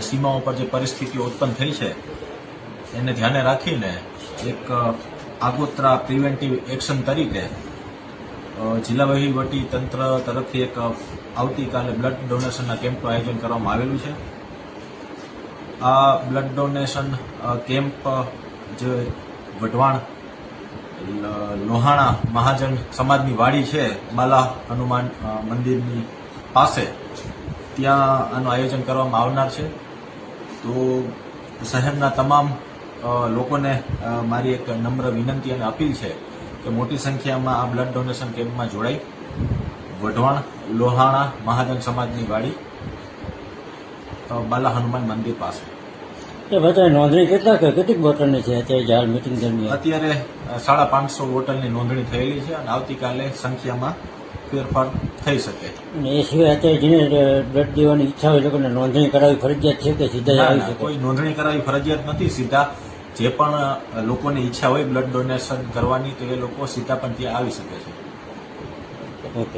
સીમાઓ પર જે પરિસ્થિતિઓ ઉત્પન્ન થઈ છે એને ધ્યાને રાખીને એક આગોતરા પ્રિવેન્ટિવ એક્શન તરીકે જિલ્લા વહીવટી તંત્ર તરફથી એક આવતીકાલે બ્લડ ડોનેશનના કેમ્પનું આયોજન કરવામાં આવેલું છે. આ બ્લડ ડોનેશન કેમ્પ જે વઢવાણ લોહાણા મહાજન સમાજની વાડી છે બાલા હનુમાન મંદિરની પાસે, ત્યાં આનું આયોજન કરવામાં આવનાર છે. તો શહેરના તમામ લોકોને મારી એક નમ્ર વિનંતી અને અપીલ છે કે મોટી સંખ્યામાં આ બ્લડ ડોનેશન કેમ્પમાં જોડાઈ વઢવાણ લોહાણા મહાજન સમાજની વાડી બાલા હનુમાન મંદિર પાસે. નોંધણી કેટલીક બોટલની છે અત્યારે હાલ મીટિંગ દરમિયાન? અત્યારે 550 બોટલની નોંધણી થયેલી છે અને આવતીકાલે સંખ્યામાં ફેરફાર થઈ શકે. અને એ સિવાય અત્યારે જેને બ્લડ દેવાની ઈચ્છા હોય એ લોકોને નોંધણી કરાવવી ફરજિયાત છે કે સીધા આવી શકે? કોઈ નોંધણી કરાવવી ફરજિયાત નથી. સીધા જે પણ લોકોની ઈચ્છા હોય બ્લડ ડોનેશન કરવાની તો એ લોકો સીધા પણ ત્યાં આવી શકે છે. ઓકે.